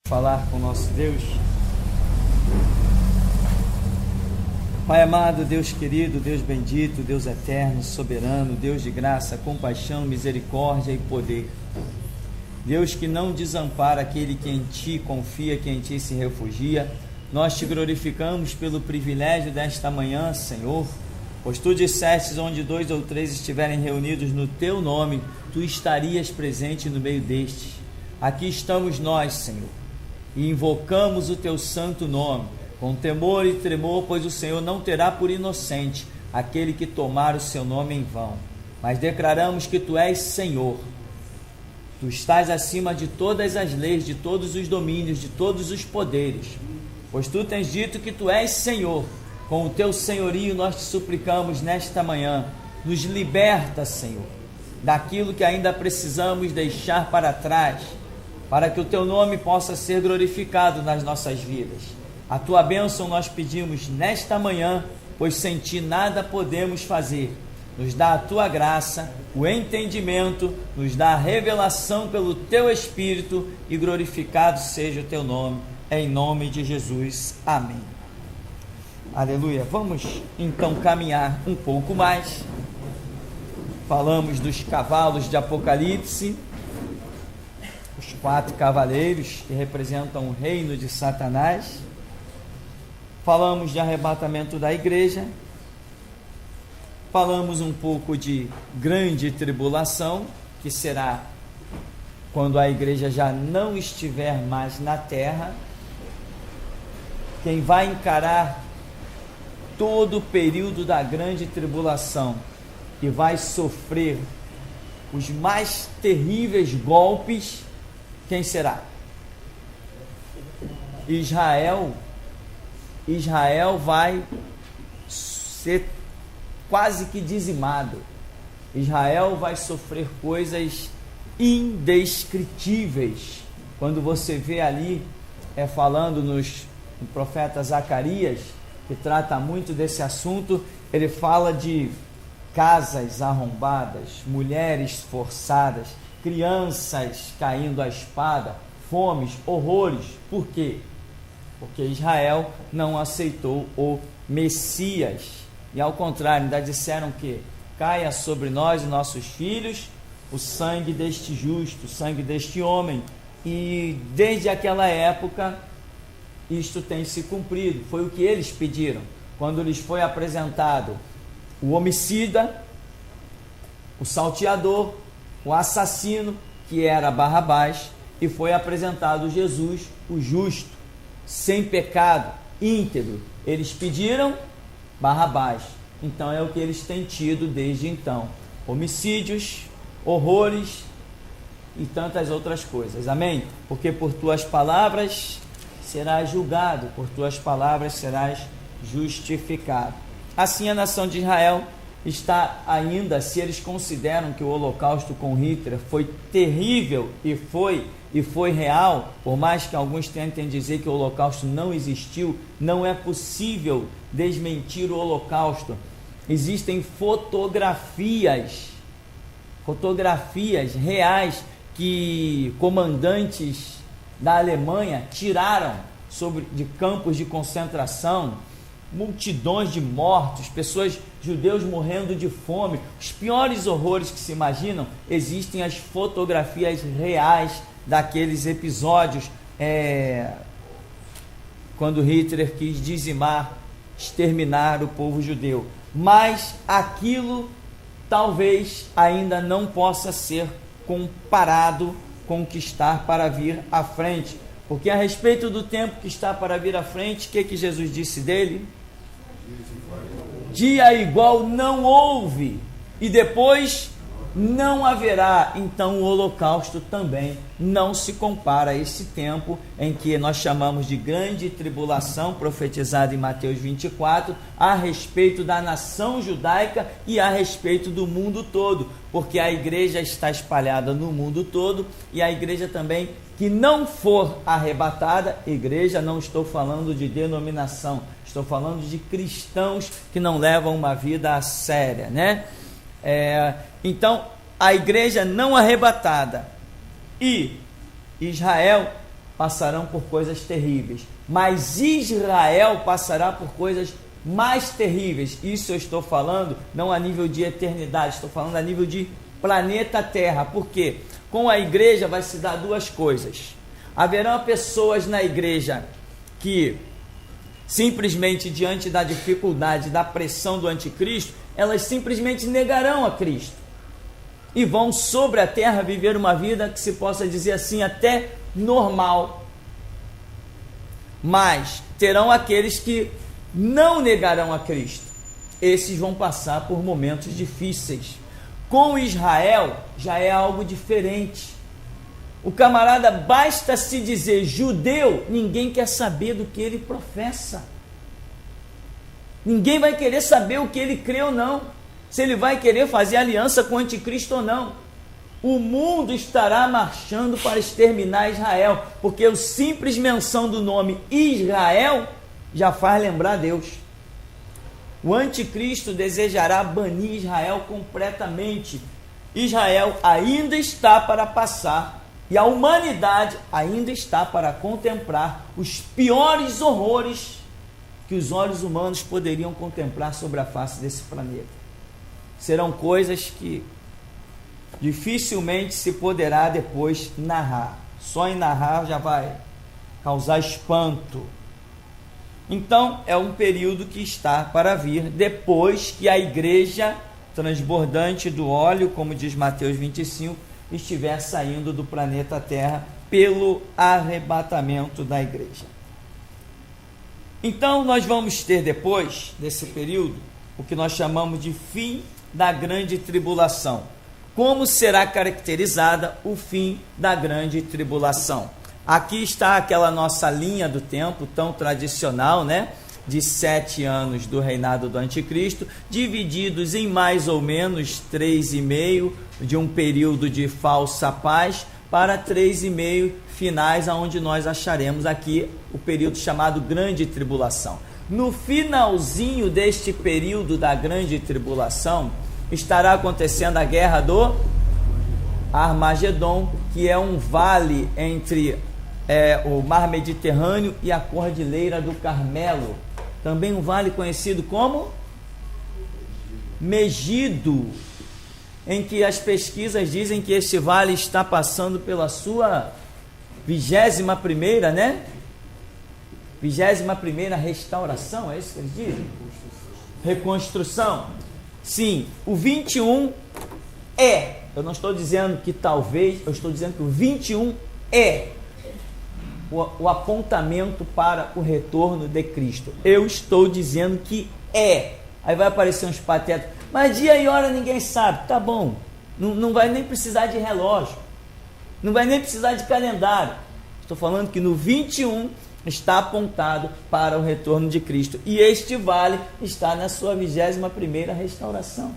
Falar com nosso Deus. Pai amado, Deus querido, Deus bendito, Deus eterno, soberano, Deus de graça, compaixão, misericórdia e poder. Deus que não desampara aquele que em Ti confia, que em Ti se refugia. Nós Te glorificamos pelo privilégio desta manhã, Senhor, pois Tu dissestes: onde 2 ou 3 estiverem reunidos no Teu nome, Tu estarias presente no meio destes. Aqui estamos nós, Senhor, e invocamos o Teu santo nome, com temor e tremor, pois o Senhor não terá por inocente aquele que tomar o Seu nome em vão. Mas declaramos que Tu és Senhor. Tu estás acima de todas as leis, de todos os domínios, de todos os poderes, pois Tu tens dito que Tu és Senhor. Com o Teu senhorio nós Te suplicamos nesta manhã, nos liberta, Senhor, daquilo que ainda precisamos deixar para trás, para que o Teu nome possa ser glorificado nas nossas vidas. A Tua bênção nós pedimos nesta manhã, pois sem Ti nada podemos fazer. Nos dá a Tua graça, o entendimento, nos dá a revelação pelo Teu Espírito, e glorificado seja o Teu nome, em nome de Jesus. Amém. Aleluia. Vamos então caminhar um pouco mais. Falamos dos cavalos de Apocalipse, os 4 cavaleiros que representam o reino de Satanás. Falamos de arrebatamento da igreja. Falamos um pouco de grande tribulação, que será quando a igreja já não estiver mais na terra. Quem vai encarar todo o período da grande tribulação e vai sofrer os mais terríveis golpes, quem será? Israel vai ser quase que dizimado. Israel vai sofrer coisas indescritíveis. Quando você vê ali, falando no profeta Zacarias, que trata muito desse assunto, ele fala de casas arrombadas, mulheres forçadas, crianças caindo à espada, fomes, horrores. Por quê? Porque Israel não aceitou o Messias, e ao contrário, ainda disseram que caia sobre nós e nossos filhos o sangue deste justo, o sangue deste homem. E desde aquela época isto tem se cumprido. Foi o que eles pediram quando lhes foi apresentado o homicida, o salteador, o assassino, que era Barrabás, e foi apresentado Jesus, o justo, sem pecado, íntegro. Eles pediram Barrabás. Então é o que eles têm tido desde então: homicídios, horrores e tantas outras coisas. Amém? Porque por tuas palavras serás julgado, por tuas palavras serás justificado. Assim a nação de Israel está ainda, se eles consideram que o holocausto com Hitler foi terrível e foi real, por mais que alguns tentem dizer que o holocausto não existiu, não é possível desmentir o holocausto. Existem fotografias reais que comandantes da Alemanha tiraram de campos de concentração, multidões de mortos, judeus morrendo de fome, os piores horrores que se imaginam. Existem as fotografias reais daqueles episódios, quando Hitler quis exterminar o povo judeu. Mas aquilo talvez ainda não possa ser comparado com o que está para vir à frente, porque a respeito do tempo que está para vir à frente, o que Jesus disse dele? Dia igual não houve, e depois não haverá. Então o holocausto também não se compara a esse tempo em que nós chamamos de grande tribulação, profetizada em Mateus 24, a respeito da nação judaica e a respeito do mundo todo, porque a igreja está espalhada no mundo todo, e a igreja também que não for arrebatada, igreja, não estou falando de denominação, estou falando de cristãos que não levam uma vida a séria, né? Então, a igreja não arrebatada e Israel passarão por coisas terríveis, mas Israel passará por coisas mais terríveis. Isso eu estou falando não a nível de eternidade, estou falando a nível de planeta Terra. Por quê? Com a igreja vai se dar duas coisas. Haverão pessoas na igreja que simplesmente diante da dificuldade, da pressão do anticristo, elas simplesmente negarão a Cristo e vão sobre a terra viver uma vida que se possa dizer assim até normal. Mas terão aqueles que não negarão a Cristo. Esses vão passar por momentos difíceis. Com Israel já é algo diferente. O camarada, basta se dizer judeu, ninguém quer saber do que ele professa. Ninguém vai querer saber o que ele crê ou não, se ele vai querer fazer aliança com o anticristo ou não. O mundo estará marchando para exterminar Israel, porque a simples menção do nome Israel já faz lembrar Deus. O anticristo desejará banir Israel completamente. Israel ainda está para passar e a humanidade ainda está para contemplar os piores horrores que os olhos humanos poderiam contemplar sobre a face desse planeta. Serão coisas que dificilmente se poderá depois narrar. Só em narrar já vai causar espanto. Então é um período que está para vir depois que a igreja transbordante do óleo, como diz Mateus 25, estiver saindo do planeta Terra pelo arrebatamento da igreja. Então nós vamos ter depois desse período o que nós chamamos de fim da grande tribulação. Como será caracterizada o fim da grande tribulação? Aqui está aquela nossa linha do tempo tão tradicional, né? De 7 anos do reinado do anticristo, divididos em mais ou menos 3,5 de um período de falsa paz para 3,5 finais, aonde nós acharemos aqui o período chamado grande tribulação. No finalzinho deste período da grande tribulação, estará acontecendo a guerra do Armagedon, que é um vale entre o mar Mediterrâneo e a Cordilheira do Carmelo, também um vale conhecido como Megido, em que as pesquisas dizem que este vale está passando pela sua 21ª, né? 21ª restauração, é isso que eles dizem? Reconstrução. Sim, o 21 eu não estou dizendo que talvez, eu estou dizendo que o 21 é o apontamento para o retorno de Cristo. Eu estou dizendo que é. Aí vai aparecer uns patetas, mas dia e hora ninguém sabe. Tá bom, não vai nem precisar de relógio, não vai nem precisar de calendário. Estou falando que no 21 está apontado para o retorno de Cristo, e este vale está na sua 21ª restauração.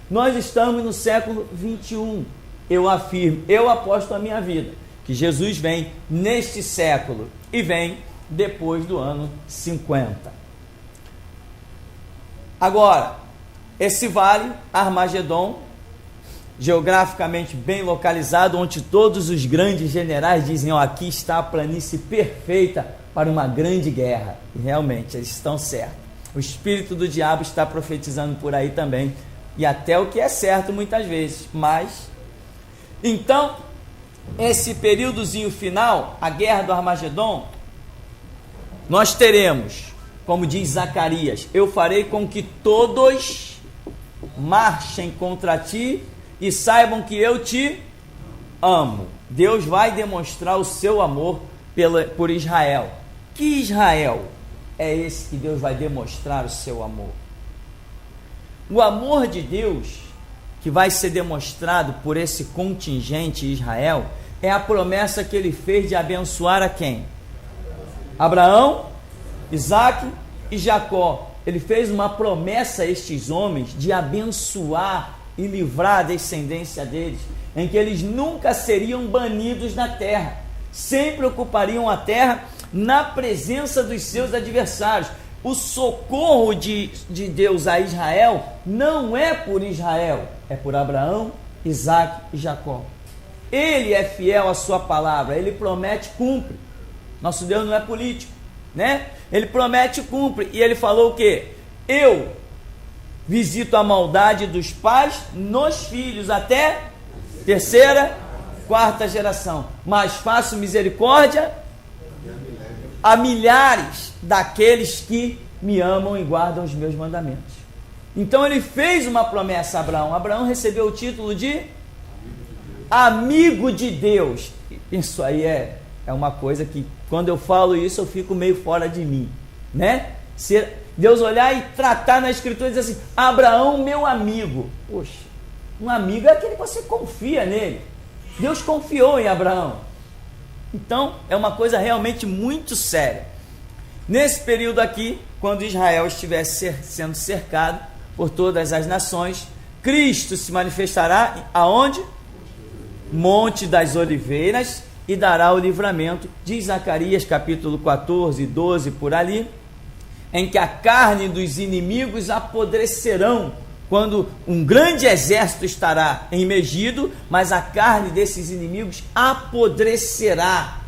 Nós estamos no século 21. Eu afirmo, eu aposto a minha vida que Jesus vem neste século e vem depois do ano 50. Agora, esse vale, Armagedon, geograficamente bem localizado, onde todos os grandes generais dizem, aqui está a planície perfeita para uma grande guerra. E realmente, eles estão certos. O espírito do diabo está profetizando por aí também, e até o que é certo muitas vezes. Mas, então, esse períodozinho final, a guerra do Armagedon, nós teremos, como diz Zacarias, eu farei com que todos marchem contra ti e saibam que eu te amo. Deus vai demonstrar o seu amor por Israel. Que Israel é esse que Deus vai demonstrar o seu amor? O amor de Deus que vai ser demonstrado por esse contingente Israel é a promessa que ele fez de abençoar a quem? Abraão, Isaac e Jacó. Ele fez uma promessa a estes homens de abençoar e livrar a descendência deles, em que eles nunca seriam banidos da terra, sempre ocupariam a terra na presença dos seus adversários. O socorro de Deus a Israel não é por Israel, é por Abraão, Isaac e Jacó. Ele é fiel à sua palavra, ele promete, cumpre. Nosso Deus não é político, né? Ele promete e cumpre. E ele falou o quê? Eu visito a maldade dos pais nos filhos até terceira, quarta geração, mas faço misericórdia a milhares daqueles que me amam e guardam os meus mandamentos. Então ele fez uma promessa a Abraão. Abraão recebeu o título de amigo de Deus. Isso aí é uma coisa que, quando eu falo isso, eu fico meio fora de mim, né? Se Deus olhar e tratar na Escritura e dizer assim, Abraão, meu amigo. Poxa, um amigo é aquele que você confia nele. Deus confiou em Abraão. Então, é uma coisa realmente muito séria. Nesse período aqui, quando Israel estivesse sendo cercado por todas as nações, Cristo se manifestará aonde? Monte das Oliveiras, e dará o livramento, diz Zacarias capítulo 14, 12, por ali, em que a carne dos inimigos apodrecerão, quando um grande exército estará em Megido, mas a carne desses inimigos apodrecerá,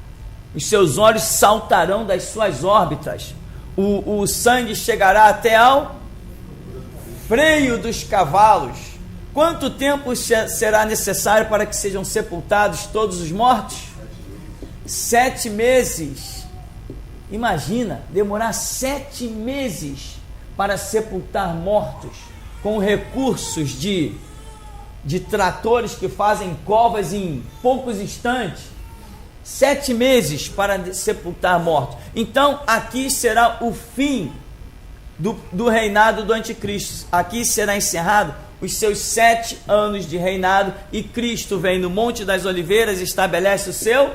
os seus olhos saltarão das suas órbitas, o sangue chegará até ao freio dos cavalos. Quanto tempo será necessário para que sejam sepultados todos os mortos? 7 meses. Imagina, demorar 7 meses para sepultar mortos, com recursos de tratores que fazem covas em poucos instantes. 7 meses para sepultar mortos. Então aqui será o fim do reinado do anticristo. Aqui será encerrado os seus 7 anos de reinado, e Cristo vem no Monte das Oliveiras e estabelece o seu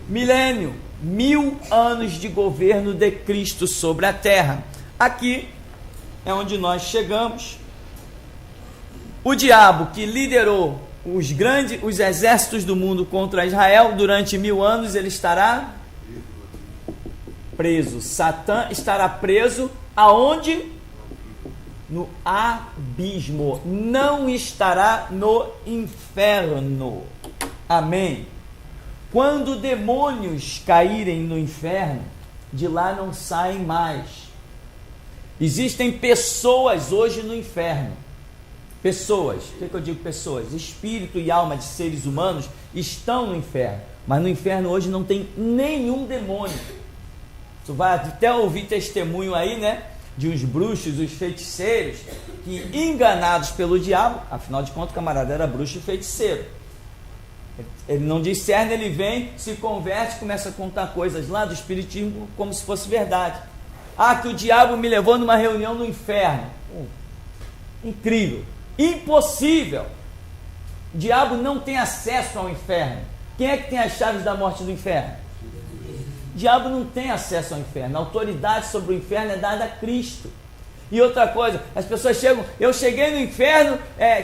milênio, 1000 anos de governo de Cristo sobre a terra. Aqui é onde nós chegamos. O diabo que liderou os exércitos do mundo contra Israel durante 1000 anos, ele estará preso. Satã estará preso aonde? No abismo. Não estará no inferno. Amém. Quando demônios caírem no inferno, de lá não saem mais. Existem pessoas hoje no inferno. Pessoas, o que eu digo pessoas? Espírito e alma de seres humanos estão no inferno, mas no inferno hoje não tem nenhum demônio. Tu vai até ouvir testemunho aí, né? De uns bruxos, os feiticeiros, que enganados pelo diabo, afinal de contas o camarada era bruxo e feiticeiro. Ele não discerne, ele vem, se converte, começa a contar coisas lá do espiritismo como se fosse verdade. Ah, que o diabo me levou numa reunião no inferno. Incrível. Impossível. O diabo não tem acesso ao inferno. Quem é que tem as chaves da morte do inferno? O diabo não tem acesso ao inferno. A autoridade sobre o inferno é dada a Cristo. E outra coisa, as pessoas chegam, eu cheguei no inferno,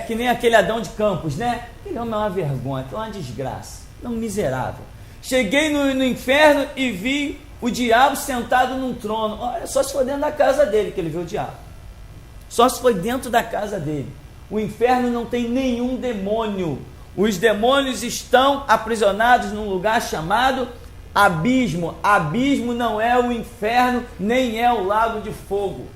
que nem aquele Adão de Campos, né? Ele é uma vergonha, é uma desgraça, é um miserável. Cheguei no inferno e vi o diabo sentado num trono. Olha, só se foi dentro da casa dele que ele viu o diabo. Só se foi dentro da casa dele. O inferno não tem nenhum demônio. Os demônios estão aprisionados num lugar chamado abismo. Abismo não é o inferno, nem é o lago de fogo.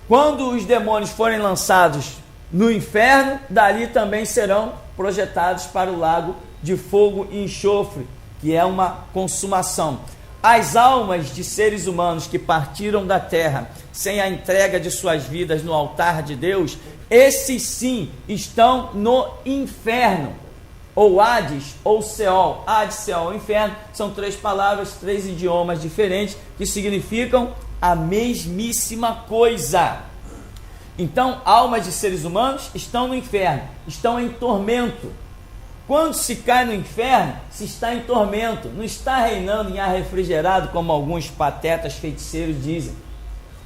Quando os demônios forem lançados no inferno, dali também serão projetados para o lago de fogo e enxofre, que é uma consumação. As almas de seres humanos que partiram da terra sem a entrega de suas vidas no altar de Deus, esses sim estão no inferno, ou Hades, ou Seol. Hades, Seol, inferno, são 3 palavras, 3 idiomas diferentes, que significam a mesmíssima coisa. Então, almas de seres humanos estão no inferno, estão em tormento. Quando se cai no inferno, se está em tormento, não está reinando em ar refrigerado, como alguns patetas feiticeiros dizem.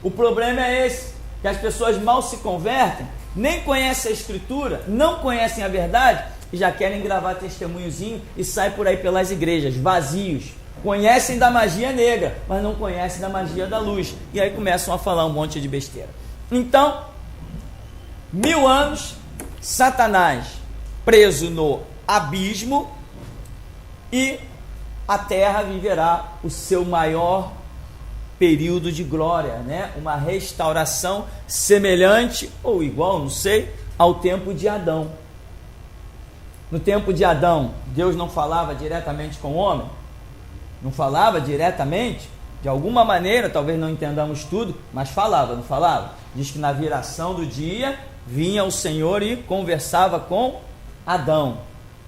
O problema é esse, que as pessoas mal se convertem, nem conhecem a Escritura, não conhecem a verdade, e já querem gravar testemunhozinho e saem por aí pelas igrejas, vazios. Conhecem da magia negra, mas não conhecem da magia da luz. E aí começam a falar um monte de besteira. Então, 1000 anos, Satanás preso no abismo, e a terra viverá o seu maior período de glória, né? Uma restauração semelhante ou igual, não sei, ao tempo de Adão. No tempo de Adão, Deus não falava diretamente com o homem? Não falava diretamente? De alguma maneira, talvez não entendamos tudo, mas falava, não falava? Diz que na viração do dia, vinha o Senhor e conversava com Adão.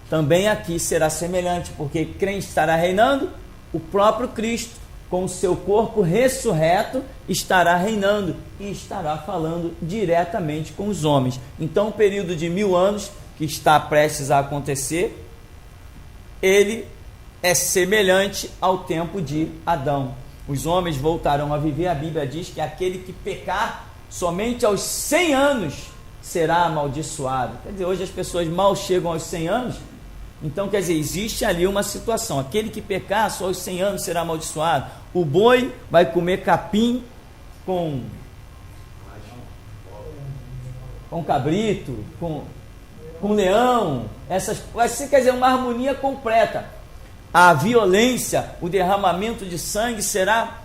Também aqui será semelhante, porque quem estará reinando? O próprio Cristo, com o seu corpo ressurreto, estará reinando e estará falando diretamente com os homens. Então, o período de 1000 anos que está prestes a acontecer, ele é semelhante ao tempo de Adão. Os homens voltarão a viver. A Bíblia diz que aquele que pecar somente aos 100 anos será amaldiçoado. Quer dizer, hoje as pessoas mal chegam aos 100 anos. Então, quer dizer, existe ali uma situação. Aquele que pecar só aos 100 anos será amaldiçoado. O boi vai comer capim com cabrito, com leão. Vai ser, quer dizer, uma harmonia completa. A violência, o derramamento de sangue será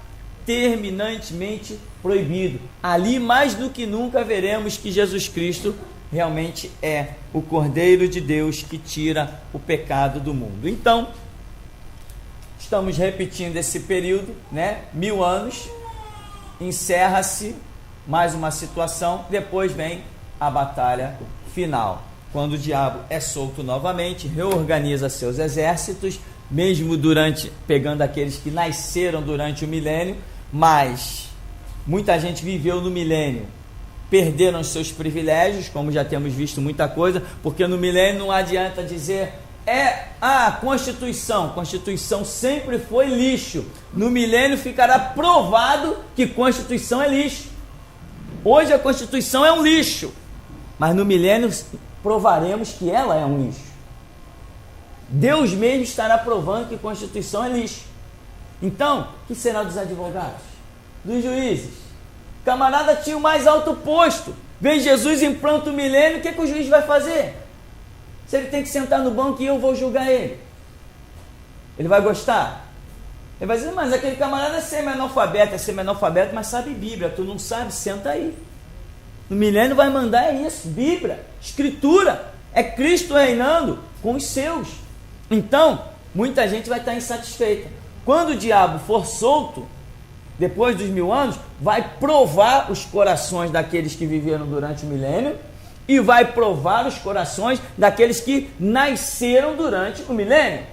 terminantemente proibido. Ali, mais do que nunca, veremos que Jesus Cristo realmente é o Cordeiro de Deus que tira o pecado do mundo. Então, estamos repetindo esse período, né? 1000 anos, encerra-se mais uma situação, depois vem a batalha final, quando o diabo é solto novamente, reorganiza seus exércitos, mesmo pegando aqueles que nasceram durante o milênio, mas muita gente viveu no milênio, perderam os seus privilégios, como já temos visto muita coisa, porque no milênio não adianta dizer Constituição sempre foi lixo. No milênio ficará provado que Constituição é lixo. Hoje a Constituição é um lixo, mas no milênio provaremos que ela é um lixo. Deus mesmo estará provando que Constituição é lixo. Então, o que será dos advogados? Dos juízes? O camarada tinha o mais alto posto. Vem Jesus, implanta o milênio, o que o juiz vai fazer? Se ele tem que sentar no banco e eu vou julgar ele, ele vai gostar? Ele vai dizer, mas aquele camarada é semi-analfabeto, mas sabe Bíblia. Tu não sabe? Senta aí. No milênio vai mandar é isso, Bíblia, Escritura, é Cristo reinando com os seus. Então, muita gente vai estar insatisfeita. Quando o diabo for solto, depois dos 1000 anos, vai provar os corações daqueles que viveram durante o milênio e vai provar os corações daqueles que nasceram durante o milênio.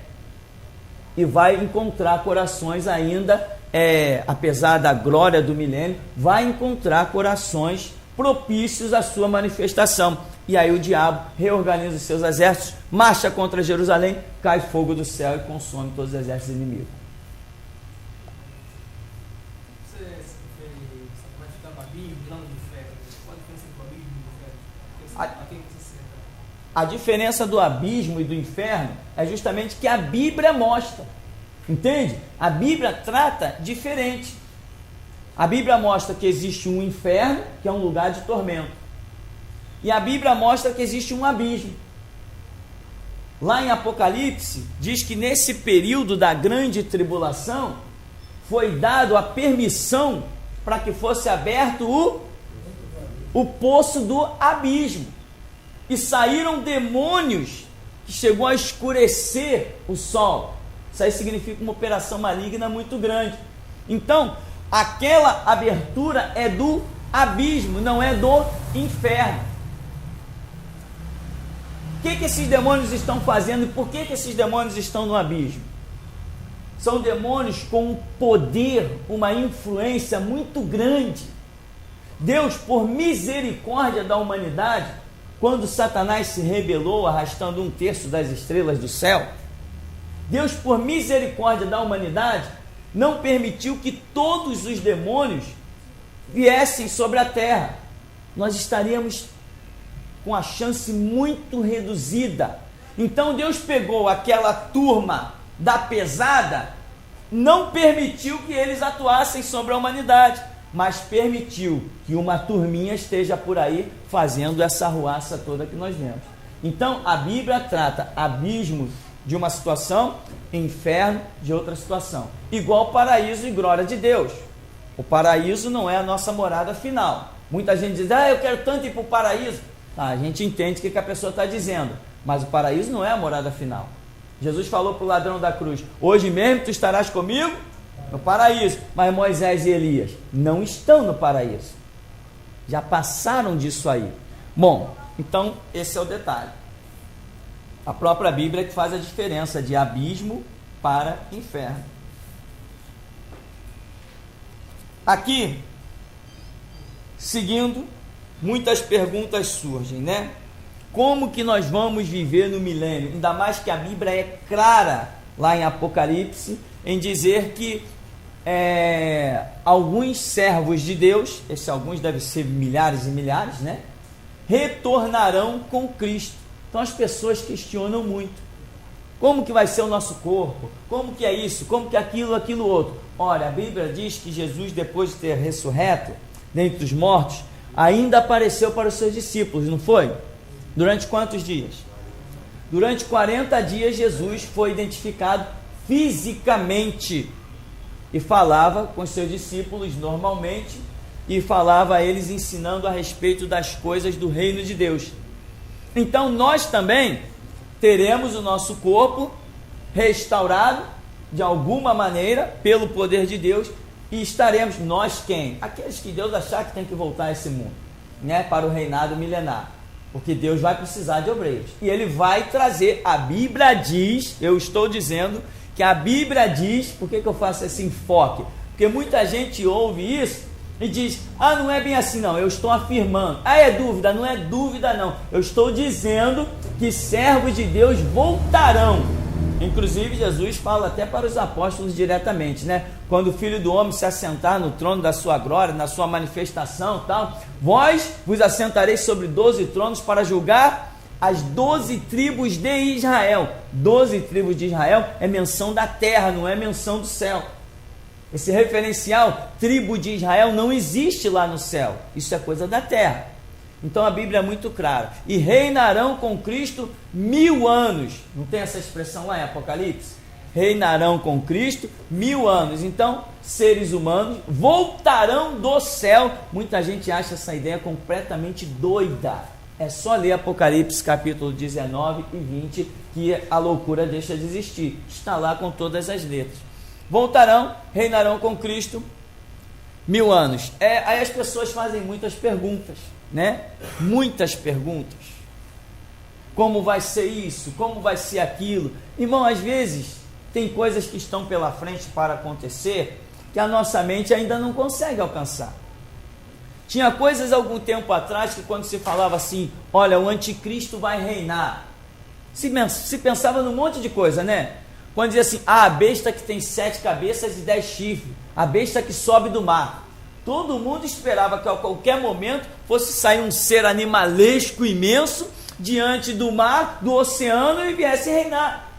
E vai encontrar corações ainda, apesar da glória do milênio, vai encontrar corações propícios à sua manifestação. E aí o diabo reorganiza os seus exércitos, marcha contra Jerusalém, cai fogo do céu e consome todos os exércitos inimigos. A diferença do abismo e do inferno é justamente que a Bíblia mostra, entende? A Bíblia trata diferente. A Bíblia mostra que existe um inferno, que é um lugar de tormento, e a Bíblia mostra que existe um abismo. Lá em Apocalipse, diz que nesse período da grande tribulação, foi dado a permissão para que fosse aberto o poço do abismo. E saíram demônios que chegou a escurecer o sol. Isso aí significa uma operação maligna muito grande. Então, aquela abertura é do abismo, não é do inferno. O que esses demônios estão fazendo e por que esses demônios estão no abismo? São demônios com um poder, uma influência muito grande. Deus, por misericórdia da humanidade, quando Satanás se rebelou, arrastando 1/3 das estrelas do céu, Deus, por misericórdia da humanidade, não permitiu que todos os demônios viessem sobre a terra. Nós estaríamos com a chance muito reduzida. Então Deus pegou aquela turma da pesada, não permitiu que eles atuassem sobre a humanidade, mas permitiu que uma turminha esteja por aí fazendo essa arruaça toda que nós vemos. Então a Bíblia trata abismos de uma situação, inferno de outra situação. Igual paraíso e glória de Deus. O paraíso não é a nossa morada final. Muita gente diz, eu quero tanto ir para o paraíso. A gente entende o que a pessoa está dizendo, mas o paraíso não é a morada final. Jesus falou para o ladrão da cruz, hoje mesmo tu estarás comigo no paraíso. Mas Moisés e Elias não estão no paraíso. Já passaram disso aí. Bom, então esse é o detalhe. A própria Bíblia que faz a diferença de abismo para inferno. Aqui, seguindo, muitas perguntas surgem, né? Como que nós vamos viver no milênio? Ainda mais que a Bíblia é clara lá em Apocalipse em dizer que alguns servos de Deus, esses alguns devem ser milhares e milhares, né? Retornarão com Cristo. Então as pessoas questionam muito. Como que vai ser o nosso corpo? Como que é isso? Como que é aquilo outro? Olha, a Bíblia diz que Jesus, depois de ter ressurreto dentre os mortos, ainda apareceu para os seus discípulos, não foi? Durante quantos dias? Durante 40 dias Jesus foi identificado fisicamente e falava com os seus discípulos normalmente e falava a eles ensinando a respeito das coisas do reino de Deus. Então nós também teremos o nosso corpo restaurado de alguma maneira pelo poder de Deus e estaremos, nós quem? Aqueles que Deus achar que tem que voltar a esse mundo, né, para o reinado milenar, porque Deus vai precisar de obreiros e Ele vai trazer, a Bíblia diz, eu estou dizendo que a Bíblia diz, por que eu faço esse enfoque? Porque muita gente ouve isso e diz, não é bem assim não, eu estou afirmando, é dúvida, não é dúvida não, eu estou dizendo que servos de Deus voltarão. Inclusive Jesus fala até para os apóstolos diretamente, né? Quando o Filho do Homem se assentar no trono da sua glória, na sua manifestação tal, vós vos assentareis sobre 12 tronos para julgar as 12 tribos de Israel. 12 tribos de Israel é menção da terra, não é menção do céu. Esse referencial, tribo de Israel, não existe lá no céu. Isso é coisa da terra. Então a Bíblia é muito clara. E reinarão com Cristo 1000 anos. Não tem essa expressão lá em Apocalipse? Reinarão com Cristo 1000 anos. Então, seres humanos voltarão do céu. Muita gente acha essa ideia completamente doida. É só ler Apocalipse capítulo 19 e 20 que a loucura deixa de existir. Está lá com todas as letras. Voltarão, reinarão com Cristo 1000 anos. Aí as pessoas fazem muitas perguntas, né? Muitas perguntas. Como vai ser isso? Como vai ser aquilo? Irmão, às vezes tem coisas que estão pela frente para acontecer que a nossa mente ainda não consegue alcançar. Tinha coisas algum tempo atrás que quando se falava assim, olha, o anticristo vai reinar, se pensava num monte de coisa, né? Quando dizia assim, a besta que tem 7 cabeças e 10 chifres, a besta que sobe do mar. Todo mundo esperava que a qualquer momento fosse sair um ser animalesco imenso diante do mar, do oceano e viesse reinar.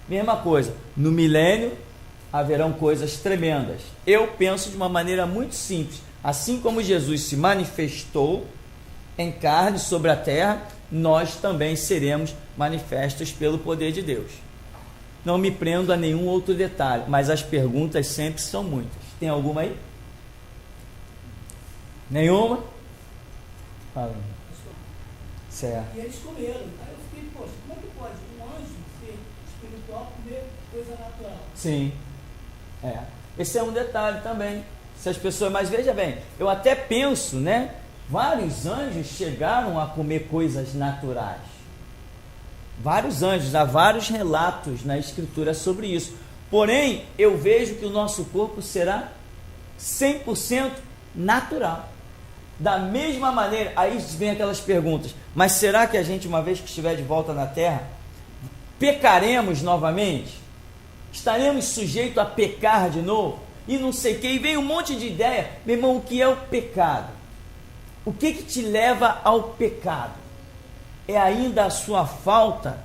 Mesma coisa, no milênio haverão coisas tremendas. Eu penso de uma maneira muito simples. Assim como Jesus se manifestou em carne sobre a terra, nós também seremos manifestos pelo poder de Deus. Não me prendo a nenhum outro detalhe, mas as perguntas sempre são muitas. Tem alguma aí? Nenhuma? Fala. Certo. E eles comeram. Aí eu fiquei, poxa, como é que pode um anjo ser espiritual comer coisa natural? Sim. Esse é um detalhe também. Se as pessoas, mas veja bem, eu até penso, né? Vários anjos chegaram a comer coisas naturais. Vários anjos, há vários relatos na Escritura sobre isso. Porém, eu vejo que o nosso corpo será 100% natural. Da mesma maneira, aí vem aquelas perguntas, mas será que a gente, uma vez que estiver de volta na terra, pecaremos novamente? Estaremos sujeitos a pecar de novo? E não sei o que, e vem um monte de ideia. Meu irmão, o que é o pecado? O que te leva ao pecado? É ainda a sua falta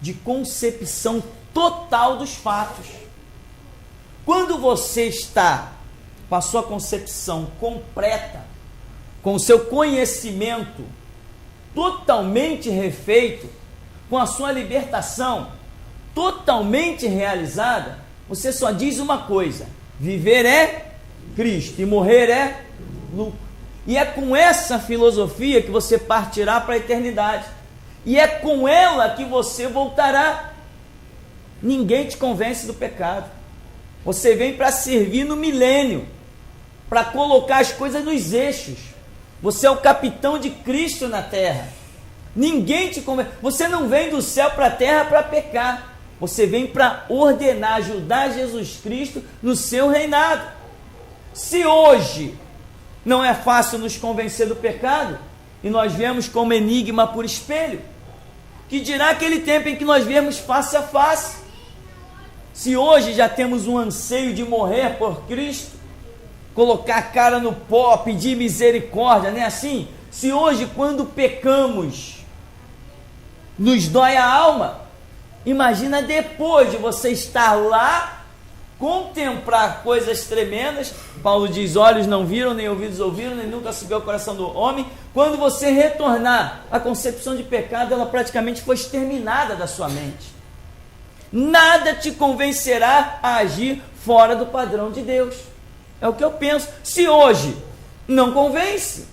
de concepção total dos fatos. Quando você está com a sua concepção completa, com o seu conhecimento totalmente refeito, com a sua libertação totalmente realizada, você só diz uma coisa: viver é Cristo e morrer é lucro. E é com essa filosofia que você partirá para a eternidade. E é com ela que você voltará. Ninguém te convence do pecado. Você vem para servir no milênio, para colocar as coisas nos eixos. Você é o capitão de Cristo na terra. Ninguém te convence. Você não vem do céu para a terra para pecar. Você vem para ordenar, ajudar Jesus Cristo no seu reinado. Se hoje não é fácil nos convencer do pecado, e nós vemos como enigma por espelho, que dirá aquele tempo em que nós vemos face a face? Se hoje já temos um anseio de morrer por Cristo, colocar a cara no pó, pedir misericórdia, não é assim? Se hoje, quando pecamos, nos dói a alma, imagina depois de você estar lá, contemplar coisas tremendas. Paulo diz: olhos não viram, nem ouvidos ouviram, nem nunca subiu ao coração do homem. Quando você retornar, a concepção de pecado, ela praticamente foi exterminada da sua mente. Nada te convencerá a agir fora do padrão de Deus. É o que eu penso. Se hoje não convence,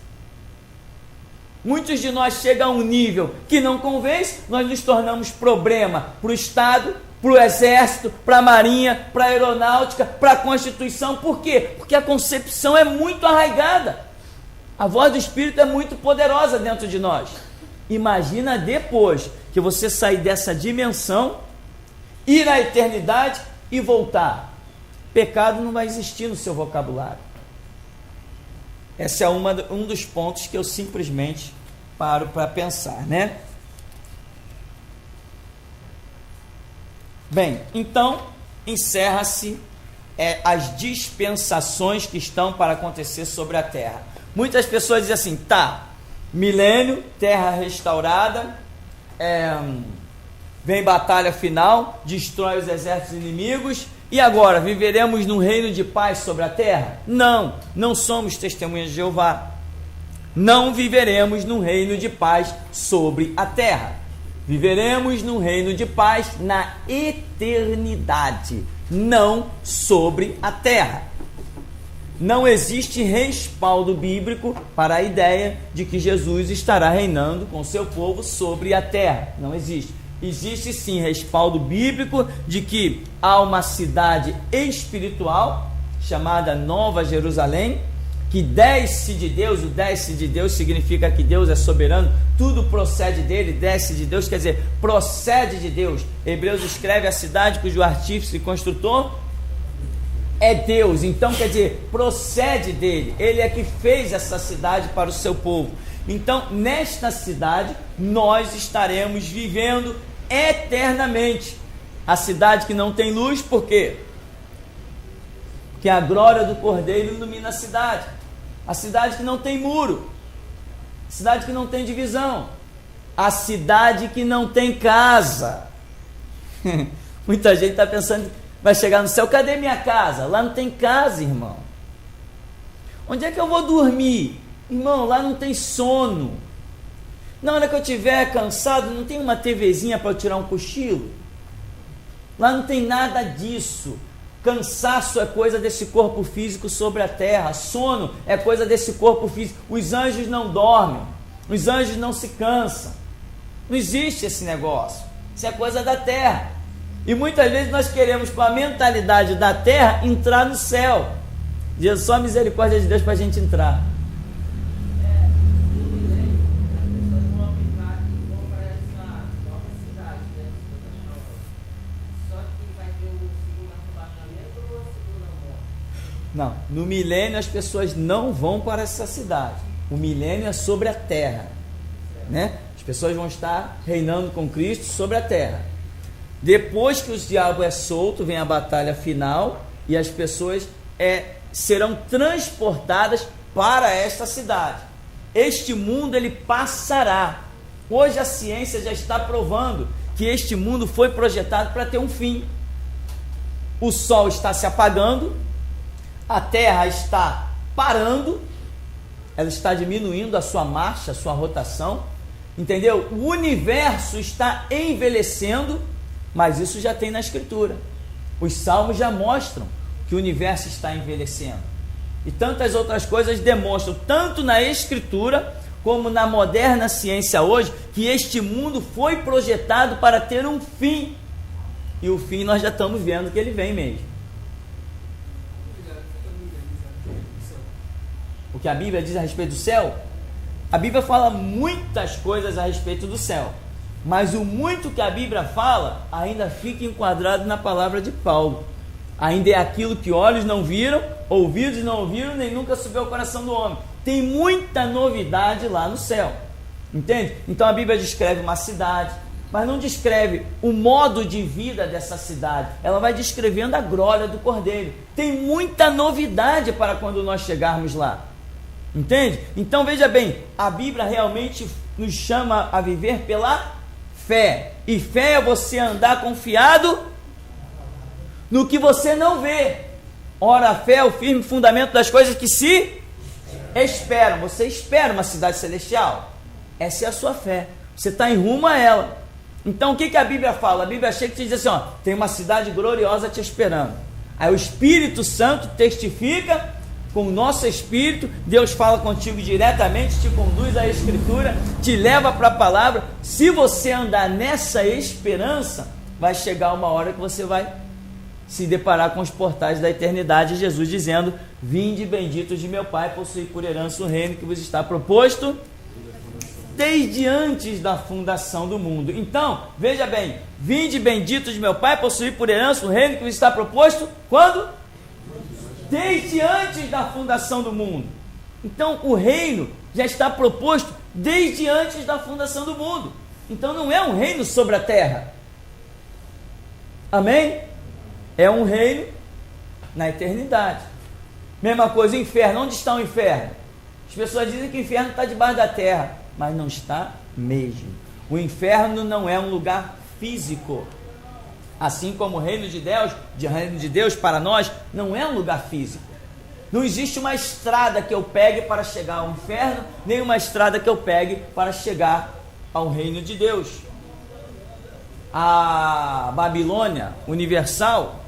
muitos de nós chegam a um nível que não convence, nós nos tornamos problema para o Estado, para o Exército, para a Marinha, para a Aeronáutica, para a Constituição. Por quê? Porque a concepção é muito arraigada. A voz do Espírito é muito poderosa dentro de nós. Imagina depois que você sair dessa dimensão, ir à eternidade e voltar. Pecado não vai existir no seu vocabulário. Esse é um dos pontos que eu simplesmente paro para pensar, né? Bem, então encerra-se as dispensações que estão para acontecer sobre a terra. Muitas pessoas dizem assim: tá, milênio, terra restaurada, vem batalha final, destrói os exércitos inimigos, e agora viveremos num reino de paz sobre a terra? Não, não somos testemunhas de Jeová. Não viveremos num reino de paz sobre a terra. Viveremos num reino de paz na eternidade, não sobre a terra. Não existe respaldo bíblico para a ideia de que Jesus estará reinando com seu povo sobre a terra. Não existe. Existe sim respaldo bíblico de que há uma cidade espiritual chamada Nova Jerusalém, que desce de Deus. O desce de Deus significa que Deus é soberano, tudo procede dele. Desce de Deus quer dizer procede de Deus. Hebreus escreve: a cidade cujo artífice e construtor é Deus. Então quer dizer, procede dele. Ele é que fez essa cidade para o seu povo. Então nesta cidade nós estaremos vivendo eternamente. A cidade que não tem luz, por quê? Porque a glória do Cordeiro ilumina a cidade. A cidade que não tem muro, a cidade que não tem divisão, a cidade que não tem casa. Muita gente está pensando, vai chegar no céu: cadê minha casa? Lá não tem casa, irmão. Onde é que eu vou dormir? Irmão, lá não tem sono. Na hora que eu estiver cansado, não tem uma TVzinha para eu tirar um cochilo? Lá não tem nada disso. Cansaço é coisa desse corpo físico sobre a terra. Sono é coisa desse corpo físico. Os anjos não dormem. Os anjos não se cansam. Não existe esse negócio. Isso é coisa da terra. E muitas vezes nós queremos, com a mentalidade da terra, entrar no céu. Jesus, só a misericórdia de Deus para a gente entrar. Não, no milênio as pessoas não vão para essa cidade. O milênio é sobre a terra, né? As pessoas vão estar reinando com Cristo sobre a terra. Depois que o diabo é solto, vem a batalha final e as pessoas serão transportadas para esta cidade. Este mundo ele passará. Hoje a ciência já está provando que este mundo foi projetado para ter um fim. O sol está se apagando, a terra está parando, ela está diminuindo a sua marcha, a sua rotação, Entendeu? O universo está envelhecendo, mas isso já tem na Escritura. Os salmos já mostram que o universo está envelhecendo. E tantas outras coisas demonstram, tanto na Escritura, como na moderna ciência hoje, que este mundo foi projetado para ter um fim. E o fim nós já estamos vendo que ele vem mesmo. O que a Bíblia diz a respeito do céu? A Bíblia fala muitas coisas a respeito do céu, mas o muito que a Bíblia fala ainda fica enquadrado na palavra de Paulo. Ainda é aquilo que olhos não viram, ouvidos não ouviram, nem nunca subiu ao coração do homem. Tem muita novidade lá no céu, entende? Então a Bíblia descreve uma cidade, mas não descreve o modo de vida dessa cidade. Ela vai descrevendo a glória do Cordeiro. Tem muita novidade para quando nós chegarmos lá. Entende? Então veja bem, a Bíblia realmente nos chama a viver pela fé. E fé é você andar confiado no que você não vê. Ora, a fé é o firme fundamento das coisas que se esperam. Você espera uma cidade celestial? Essa é a sua fé. Você está em rumo a ela. Então o que a Bíblia fala? A Bíblia chega e te diz assim, ó, tem uma cidade gloriosa te esperando. Aí o Espírito Santo testifica com o nosso espírito, Deus fala contigo diretamente, te conduz à Escritura, te leva para a palavra. Se você andar nessa esperança, vai chegar uma hora que você vai se deparar com os portais da eternidade, Jesus dizendo, vinde benditos de meu Pai, possuir por herança o reino que vos está proposto desde antes da fundação do mundo. Então, veja bem, vinde benditos de meu Pai, possuir por herança o reino que vos está proposto, quando? Desde antes da fundação do mundo. Então o reino já está proposto desde antes da fundação do mundo. Então não é um reino sobre a terra. Amém? É um reino na eternidade. Mesma coisa, o inferno. Onde está o inferno? As pessoas dizem que o inferno está debaixo da terra, mas não está mesmo. O inferno não é um lugar físico. Assim como o reino de Deus para nós não é um lugar físico. Não existe uma estrada que eu pegue para chegar ao inferno, nem uma estrada que eu pegue para chegar ao reino de Deus. A Babilônia Universal,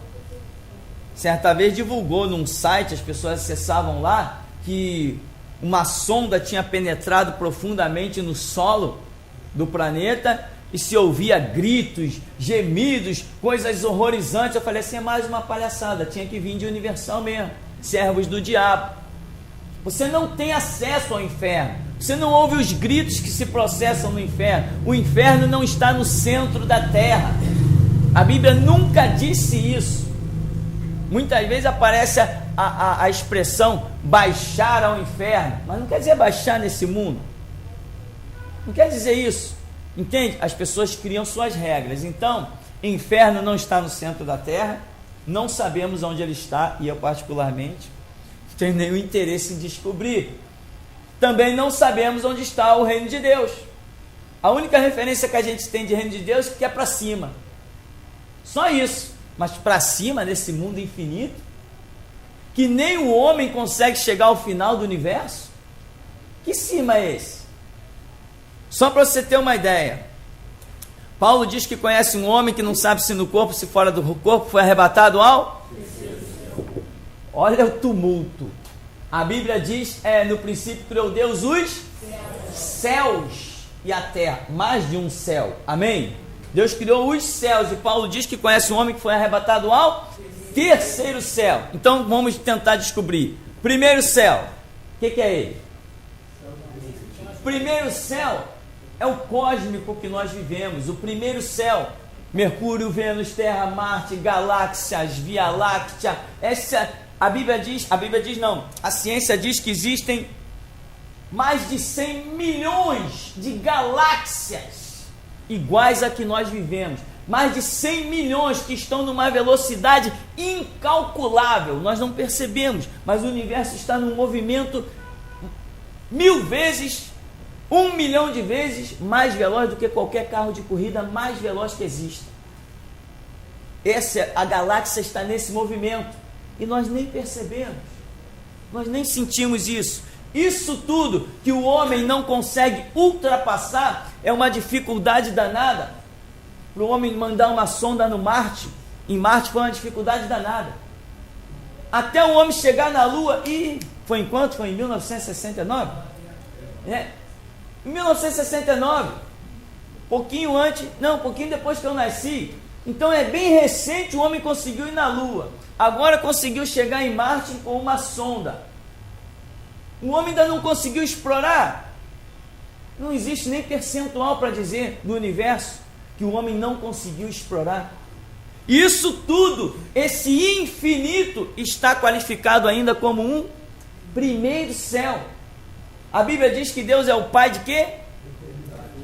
certa vez divulgou num site, as pessoas acessavam lá, que uma sonda tinha penetrado profundamente no solo do planeta e se ouvia gritos, gemidos, coisas horrorizantes. Eu falei assim, é mais uma palhaçada, tinha que vir de Universal mesmo, servos do diabo. Você não tem acesso ao inferno, você não ouve os gritos que se processam no inferno. O inferno não está no centro da terra, a Bíblia nunca disse isso. Muitas vezes aparece a expressão baixar ao inferno, mas não quer dizer baixar nesse mundo, não quer dizer isso. Entende? As pessoas criam suas regras. Então, inferno não está no centro da terra, não sabemos onde ele está, e eu particularmente não tenho nenhum interesse em descobrir. Também não sabemos onde está o reino de Deus. A única referência que a gente tem de reino de Deus é que é para cima. Só isso. Mas para cima, nesse mundo infinito, que nem o homem consegue chegar ao final do universo? Que cima é esse? Só para você ter uma ideia, Paulo diz que conhece um homem que não sabe se no corpo, se fora do corpo, foi arrebatado ao... Olha o tumulto. A Bíblia diz, no princípio criou Deus os céus e a terra, mais de um céu, amém? Deus criou os céus, e Paulo diz que conhece um homem que foi arrebatado ao terceiro céu. Então vamos tentar descobrir. Primeiro céu, o que é ele? Primeiro céu é o cósmico que nós vivemos. O primeiro céu, Mercúrio, Vênus, Terra, Marte, galáxias, Via Láctea. A ciência diz que existem mais de 100 milhões de galáxias iguais a que nós vivemos. Mais de 100 milhões que estão numa velocidade incalculável. Nós não percebemos, mas o universo está num movimento 1000 vezes, 1 milhão de vezes mais veloz do que qualquer carro de corrida mais veloz que exista. A galáxia está nesse movimento e nós nem percebemos, nós nem sentimos isso. Isso tudo que o homem não consegue ultrapassar é uma dificuldade danada. Para o homem mandar uma sonda no Marte, em Marte foi uma dificuldade danada. Até o homem chegar na Lua, e foi em quanto? Foi em 1969? Em 1969, pouquinho antes, não, pouquinho depois que eu nasci. Então é bem recente, o homem conseguiu ir na Lua. Agora conseguiu chegar em Marte com uma sonda. O homem ainda não conseguiu explorar. Não existe nem percentual para dizer do universo que o homem não conseguiu explorar. Isso tudo, esse infinito, está qualificado ainda como um primeiro céu. A Bíblia diz que Deus é o Pai de quê?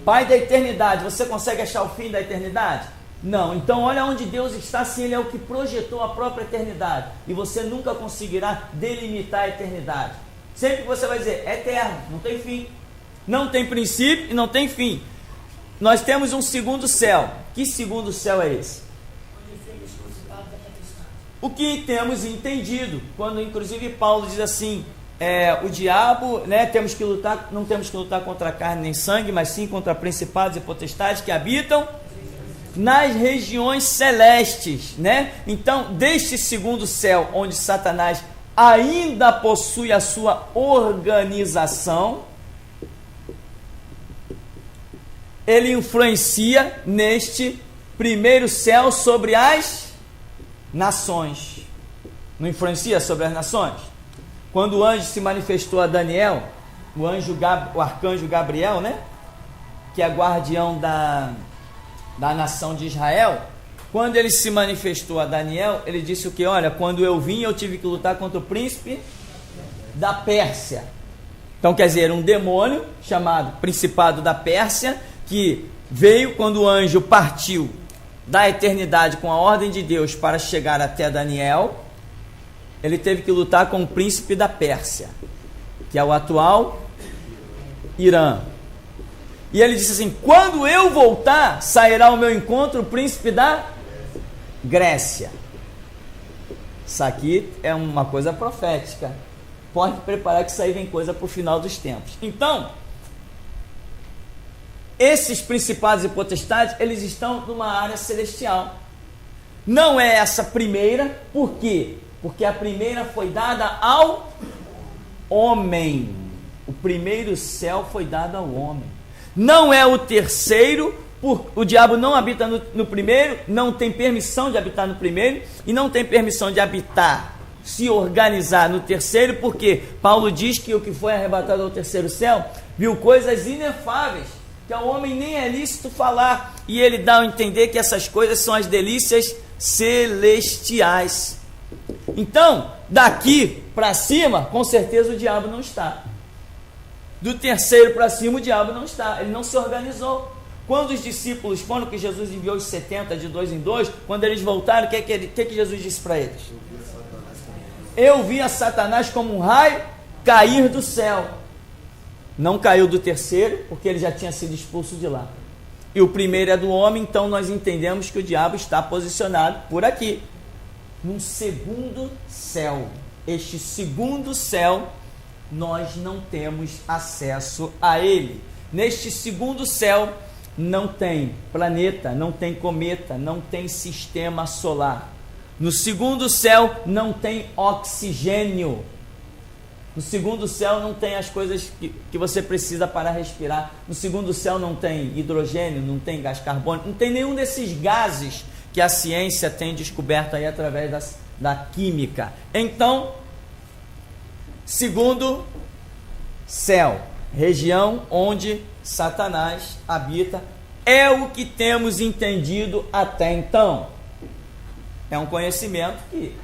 Pai da eternidade. Você consegue achar o fim da eternidade? Não. Então olha onde Deus está, se Ele é o que projetou a própria eternidade. E você nunca conseguirá delimitar a eternidade. Sempre que você vai dizer, é eterno, não tem fim. Não tem princípio e não tem fim. Nós temos um segundo céu. Que segundo céu é esse? O que temos entendido, quando inclusive Paulo diz assim, o diabo, né, temos que lutar, não temos que lutar contra carne nem sangue, mas sim contra principados e potestades que habitam nas regiões celestes, né? Então, deste segundo céu, onde Satanás ainda possui a sua organização, ele influencia neste primeiro céu sobre as nações. Não influencia sobre as nações? Quando o anjo se manifestou a Daniel, o arcanjo Gabriel, né, que é guardião da nação de Israel, quando ele se manifestou a Daniel, ele disse o que? Olha, quando eu vim, eu tive que lutar contra o príncipe da Pérsia. Então quer dizer, um demônio chamado Principado da Pérsia, que veio quando o anjo partiu da eternidade com a ordem de Deus para chegar até Daniel. Ele teve que lutar com o príncipe da Pérsia, que é o atual Irã. E ele disse assim, quando eu voltar, sairá ao meu encontro o príncipe da Grécia. Isso aqui é uma coisa profética. Pode preparar que isso aí vem coisa para o final dos tempos. Então, esses principados e potestades, eles estão numa área celestial. Não é essa primeira, por quê? Porque a primeira foi dada ao homem. O primeiro céu foi dado ao homem. Não é o terceiro, o diabo não habita no primeiro, não tem permissão de habitar no primeiro, e não tem permissão de habitar, se organizar no terceiro, porque Paulo diz que o que foi arrebatado ao terceiro céu, viu coisas inefáveis, que ao homem nem é lícito falar, e ele dá a entender que essas coisas são as delícias celestiais. Então, daqui para cima, com certeza o diabo não está. Do terceiro para cima o diabo não está, ele não se organizou. Quando os discípulos, quando que Jesus enviou os 70 de 2 em 2, quando eles voltaram, o que Jesus disse para eles? Eu vi a Satanás como um raio cair do céu. Não caiu do terceiro, porque ele já tinha sido expulso de lá. E o primeiro é do homem, então nós entendemos que o diabo está posicionado por aqui, num segundo céu. Este segundo céu, nós não temos acesso a ele. Neste segundo céu, não tem planeta, não tem cometa, não tem sistema solar. No segundo céu, não tem oxigênio. No segundo céu não tem as coisas que você precisa para respirar. No segundo céu não tem hidrogênio, não tem gás carbônico, não tem nenhum desses gases que a ciência tem descoberto aí através da química. Então, segundo céu, região onde Satanás habita, é o que temos entendido até então. É um conhecimento que,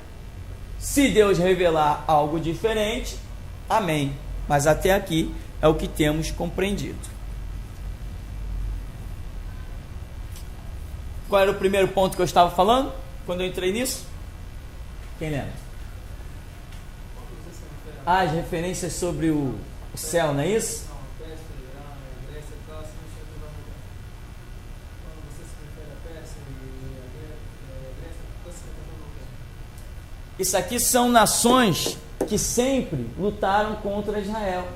se Deus revelar algo diferente, amém. Mas até aqui é o que temos compreendido. Qual era o primeiro ponto que eu estava falando, quando eu entrei nisso? Quem lembra? As referências sobre o céu, não é isso? Isso aqui são nações que sempre lutaram contra Israel.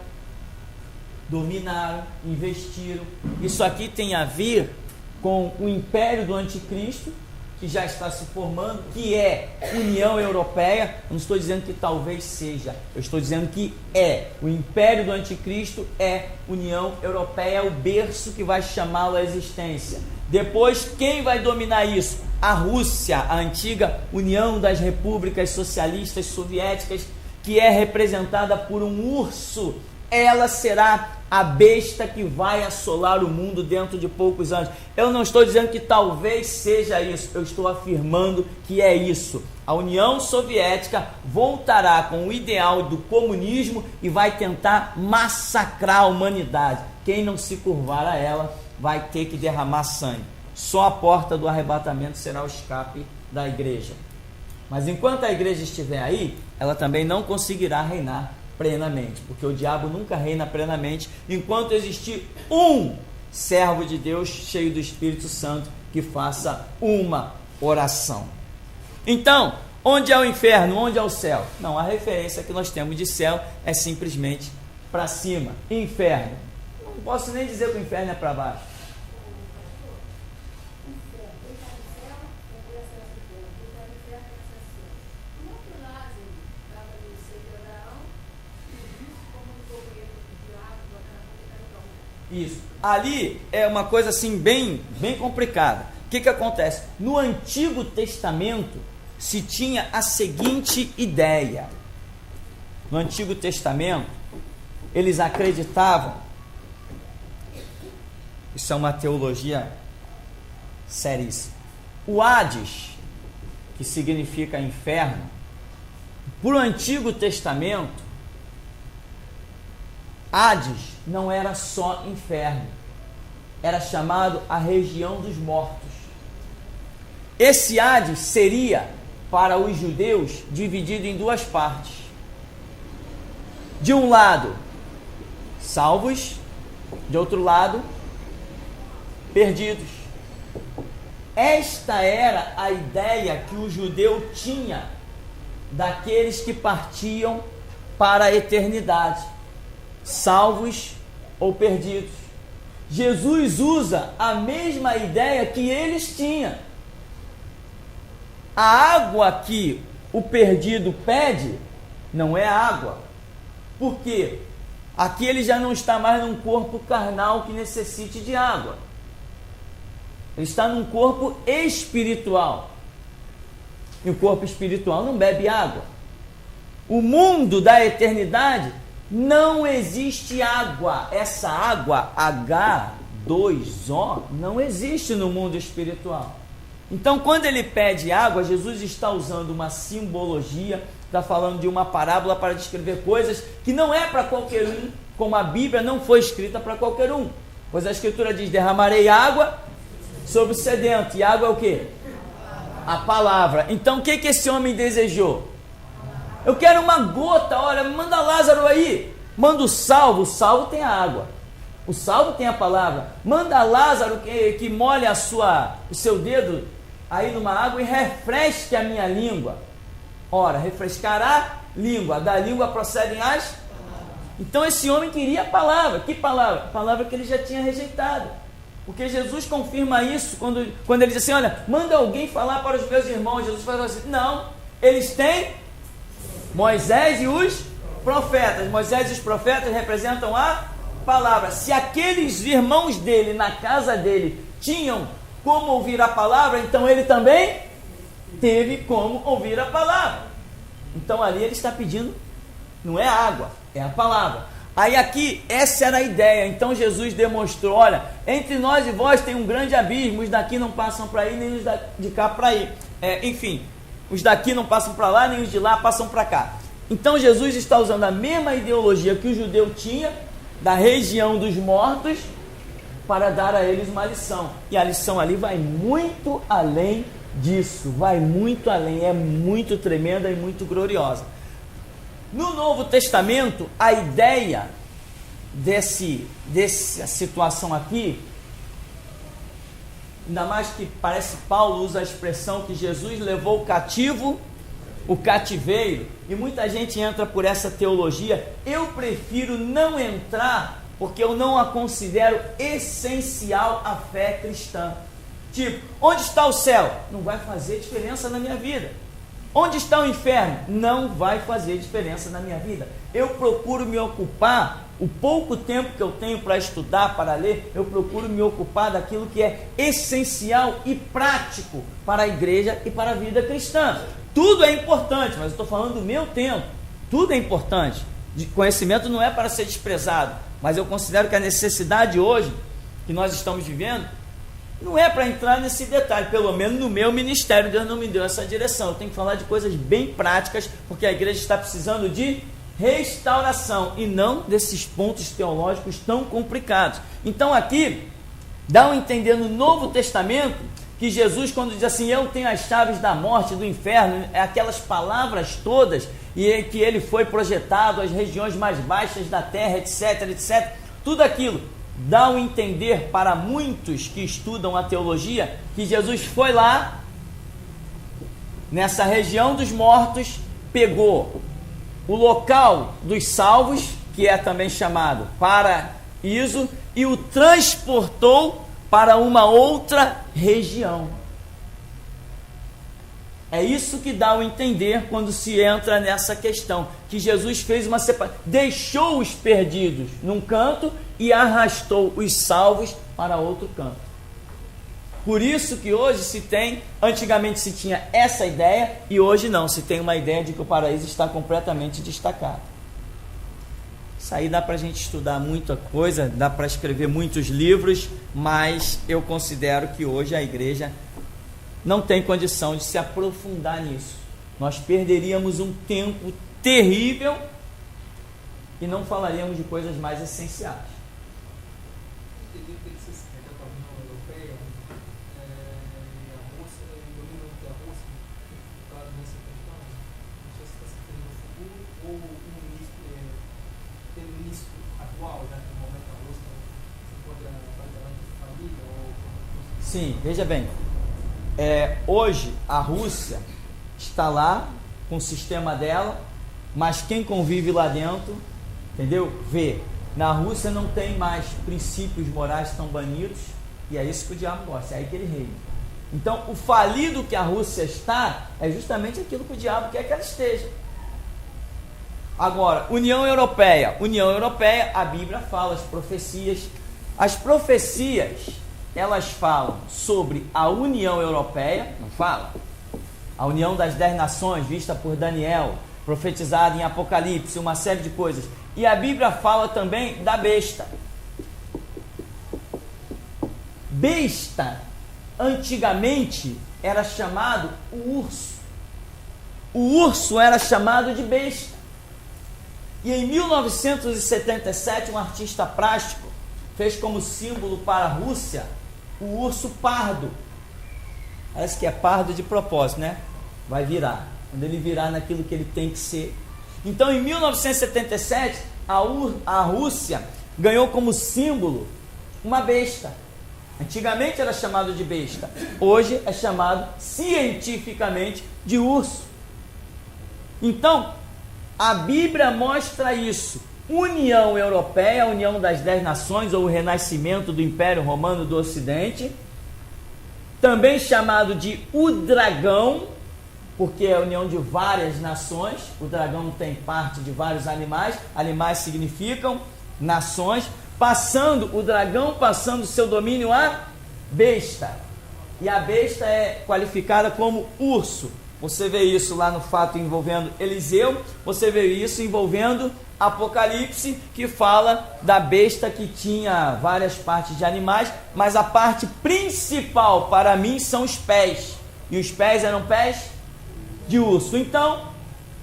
dominaram, investiram. Isso aqui tem a ver com o império do anticristo, que já está se formando, que é União Europeia. Eu não estou dizendo que talvez seja, eu estou dizendo que é. O império do anticristo é União Europeia, é o berço que vai chamá-lo à existência. Depois, quem vai dominar isso? A Rússia, a antiga União das Repúblicas Socialistas Soviéticas, que é representada por um urso. Ela será a besta que vai assolar o mundo dentro de poucos anos. Eu não estou dizendo que talvez seja isso, eu estou afirmando que é isso. A União Soviética voltará com o ideal do comunismo e vai tentar massacrar a humanidade. Quem não se curvar a ela vai ter que derramar sangue. Só a porta do arrebatamento será o escape da igreja. Mas enquanto a igreja estiver aí, ela também não conseguirá reinar plenamente, porque o diabo nunca reina plenamente enquanto existir um servo de Deus cheio do Espírito Santo que faça uma oração. Então, onde é o inferno? Onde é o céu? Não, a referência que nós temos de céu é simplesmente para cima. Inferno, não posso nem dizer que o inferno é para baixo. Isso. Ali é uma coisa assim bem complicada. O que acontece? No Antigo Testamento se tinha a seguinte ideia. No Antigo Testamento, eles acreditavam, isso é uma teologia seríssima, o Hades, que significa inferno, para o Antigo Testamento, Hades não era só inferno, era chamado a região dos mortos. Esse Hades seria, para os judeus, dividido em duas partes. De um lado, salvos, de outro lado, perdidos. Esta era a ideia que o judeu tinha daqueles que partiam para a eternidade, salvos ou perdidos. Jesus usa a mesma ideia que eles tinham. A água que o perdido pede não é água. Por quê? Aqui ele já não está mais num corpo carnal que necessite de água. Ele está num corpo espiritual. E o corpo espiritual não bebe água. O mundo da eternidade não existe água. Essa água H2O não existe no mundo espiritual. Então, quando ele pede água, Jesus está usando uma simbologia, está falando de uma parábola para descrever coisas que não é para qualquer um, como a Bíblia não foi escrita para qualquer um. Pois a Escritura diz: derramarei água sobre o sedento. E água é o quê? A palavra. Então, o que esse homem desejou? Eu quero uma gota, olha, manda Lázaro aí. Manda o salvo tem a água. O salvo tem a palavra. Manda Lázaro que molhe o seu dedo aí numa água e refresque a minha língua. Ora, refrescará língua. Da língua procedem as... Então esse homem queria a palavra. Que palavra? Palavra que ele já tinha rejeitado. Porque Jesus confirma isso quando ele diz assim: olha, manda alguém falar para os meus irmãos. Jesus fala assim: não, eles têm Moisés e os profetas. Moisés e os profetas representam a palavra. Se aqueles irmãos dele, na casa dele, tinham como ouvir a palavra, então ele também teve como ouvir a palavra. Então ali ele está pedindo, não é água, é a palavra. Aí aqui, essa era a ideia. Então Jesus demonstrou: olha, entre nós e vós tem um grande abismo, os daqui não passam para aí, nem os de cá para aí. Enfim, os daqui não passam para lá, nem os de lá passam para cá. Então Jesus está usando a mesma ideologia que o judeu tinha, da região dos mortos, para dar a eles uma lição. E a lição ali vai muito além disso, vai muito além, é muito tremenda e muito gloriosa. No Novo Testamento, a ideia dessa situação aqui, ainda mais que parece Paulo usa a expressão que Jesus levou o cativo, o cativeiro, e muita gente entra por essa teologia. Eu prefiro não entrar porque eu não a considero essencial à fé cristã. Tipo, onde está o céu? Não vai fazer diferença na minha vida. Onde está o inferno? Não vai fazer diferença na minha vida. Eu procuro me ocupar, o pouco tempo que eu tenho para estudar, para ler, eu procuro me ocupar daquilo que é essencial e prático para a igreja e para a vida cristã. Tudo é importante, mas eu estou falando do meu tempo. Tudo é importante. Conhecimento não é para ser desprezado, mas eu considero que a necessidade hoje, que nós estamos vivendo, não é para entrar nesse detalhe. Pelo menos no meu ministério, Deus não me deu essa direção. Eu tenho que falar de coisas bem práticas, porque a igreja está precisando de restauração e não desses pontos teológicos tão complicados. Então aqui dá um entender no Novo Testamento que Jesus, quando diz assim, eu tenho as chaves da morte, do inferno, é aquelas palavras todas, e que ele foi projetado às regiões mais baixas da terra, etc, etc, tudo aquilo dá um entender para muitos que estudam a teologia, que Jesus foi lá, nessa região dos mortos, pegou o local dos salvos, que é também chamado paraíso, e o transportou para uma outra região. É isso que dá o entender quando se entra nessa questão, que Jesus fez uma separação, deixou os perdidos num canto e arrastou os salvos para outro canto. Por isso que hoje se tem, antigamente se tinha essa ideia e hoje não, se tem uma ideia de que o paraíso está completamente destacado. Isso aí dá para a gente estudar muita coisa, dá para escrever muitos livros, mas eu considero que hoje a igreja não tem condição de se aprofundar nisso. Nós perderíamos um tempo terrível e não falaríamos de coisas mais essenciais. Sim, veja bem, hoje a Rússia está lá com o sistema dela, mas quem convive lá dentro, entendeu? Vê, na Rússia não tem mais princípios morais, estão banidos, e é isso que o diabo gosta, é aí que ele reina. Então o falido que a Rússia está é justamente aquilo que o diabo quer que ela esteja. Agora, União Europeia, a Bíblia fala, as profecias, elas falam sobre a União Europeia, não fala? A união das 10 nações, vista por Daniel, profetizada em Apocalipse, uma série de coisas. E a Bíblia fala também da besta. Besta, antigamente, era chamado o urso. O urso era chamado de besta. E em 1977, um artista plástico fez como símbolo para a Rússia o urso pardo. Parece que é pardo de propósito, né? Vai virar. Quando ele virar naquilo que ele tem que ser. Então, em 1977, a Rússia ganhou como símbolo uma besta. Antigamente era chamado de besta. Hoje é chamado cientificamente de urso. Então, a Bíblia mostra isso. União Europeia, a união das 10 nações, ou o renascimento do Império Romano do Ocidente, também chamado de o dragão, porque é a união de várias nações. O dragão tem parte de vários animais, animais significam nações, o dragão passando seu domínio à besta, e a besta é qualificada como urso. Você vê isso lá no fato envolvendo Eliseu, você vê isso envolvendo Apocalipse, que fala da besta que tinha várias partes de animais, mas a parte principal para mim são os pés, e os pés eram pés de urso. Então,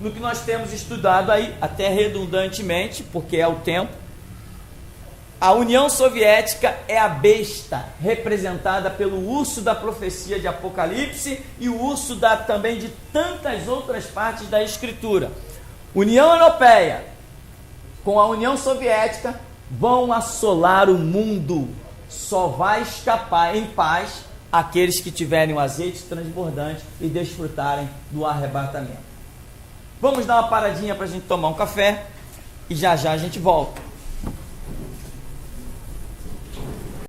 no que nós temos estudado aí, até redundantemente, porque é o tempo, a União Soviética é a besta, representada pelo urso da profecia de Apocalipse e o urso também de tantas outras partes da Escritura. União Europeia com a União Soviética vão assolar o mundo. Só vai escapar em paz aqueles que tiverem o azeite transbordante e desfrutarem do arrebatamento. Vamos dar uma paradinha para a gente tomar um café e já já a gente volta.